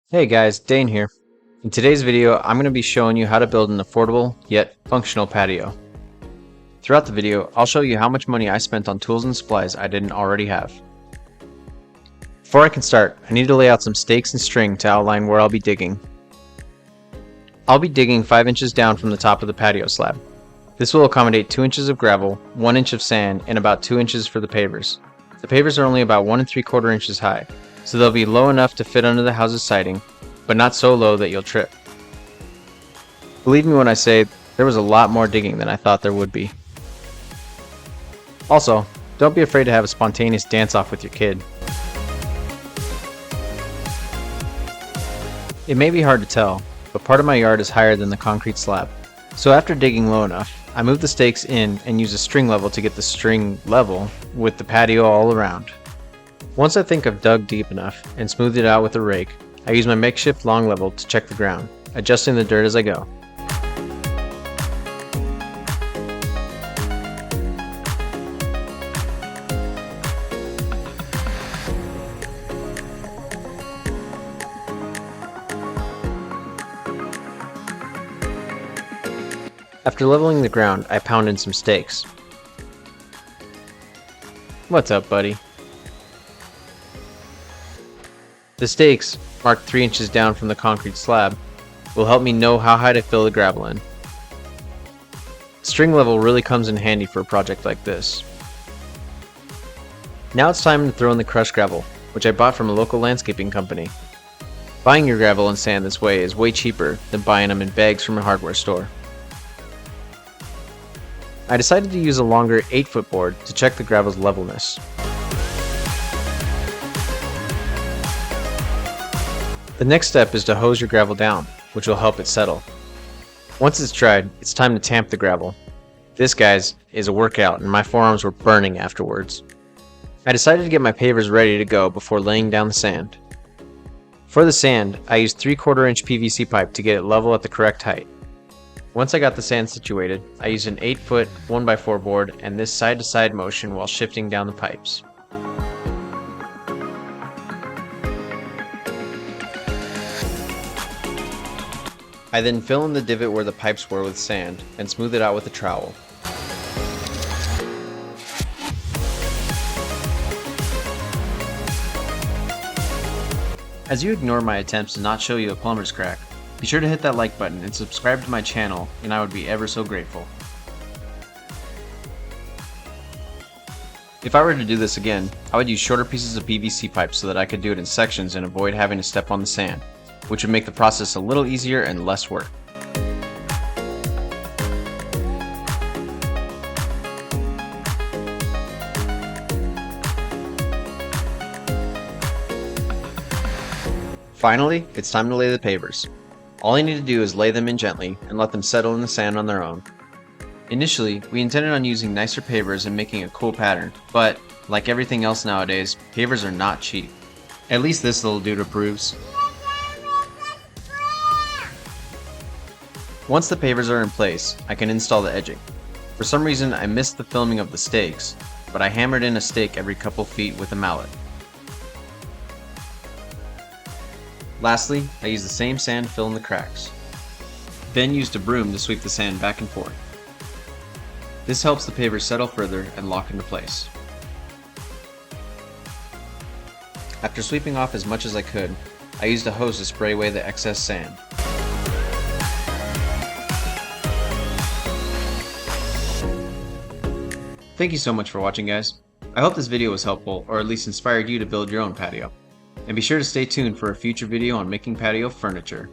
Hey guys, Dane here. In today's video, I'm going to be showing you how to build an affordable yet functional patio. Throughout the video, I'll show you how much money I spent on tools and supplies I didn't already have. Before I can start, I need to lay out some stakes and string to outline where I'll be digging. I'll be digging 5 inches down from the top of the patio slab. This will accommodate 2 inches of gravel, 1 inch of sand, and about 2 inches for the pavers. The pavers are only about 1 3/4 inches high, so they'll be low enough to fit under the house's siding, but not so low that you'll trip. Believe me when I say there was a lot more digging than I thought there would be. Also, don't be afraid to have a spontaneous dance-off with your kid. It may be hard to tell, but part of my yard is higher than the concrete slab. So after digging low enough, I move the stakes in and use a string level to get the string level with the patio all around. Once I think I've dug deep enough and smoothed it out with a rake, I use my makeshift long level to check the ground, adjusting the dirt as I go. After leveling the ground, I pound in some stakes. What's up, buddy? The stakes, marked 3 inches down from the concrete slab, will help me know how high to fill the gravel in. String level really comes in handy for a project like this. Now it's time to throw in the crushed gravel, which I bought from a local landscaping company. Buying your gravel and sand this way is way cheaper than buying them in bags from a hardware store. I decided to use a longer 8-foot board to check the gravel's levelness. The next step is to hose your gravel down, which will help it settle. Once it's dried, it's time to tamp the gravel. This, guys, is a workout and my forearms were burning afterwards. I decided to get my pavers ready to go before laying down the sand. For the sand, I used 3/4 inch PVC pipe to get it level at the correct height. Once I got the sand situated, I used an 8-foot 1x4 board and this side-to-side motion while shifting down the pipes. I then fill in the divot where the pipes were with sand and smooth it out with a trowel. As you ignore my attempts to not show you a plumber's crack, be sure to hit that like button and subscribe to my channel, and I would be ever so grateful. If I were to do this again, I would use shorter pieces of PVC pipe so that I could do it in sections and avoid having to step on the sand, which would make the process a little easier and less work. Finally, it's time to lay the pavers. All I need to do is lay them in gently and let them settle in the sand on their own. Initially, we intended on using nicer pavers and making a cool pattern, but like everything else nowadays, pavers are not cheap. At least this little dude approves. Once the pavers are in place, I can install the edging. For some reason, I missed the filming of the stakes, but I hammered in a stake every couple feet with a mallet. Lastly, I used the same sand to fill in the cracks. Then used a broom to sweep the sand back and forth. This helps the pavers settle further and lock into place. After sweeping off as much as I could, I used a hose to spray away the excess sand. Thank you so much for watching, guys. I hope this video was helpful, or at least inspired you to build your own patio. And be sure to stay tuned for a future video on making patio furniture.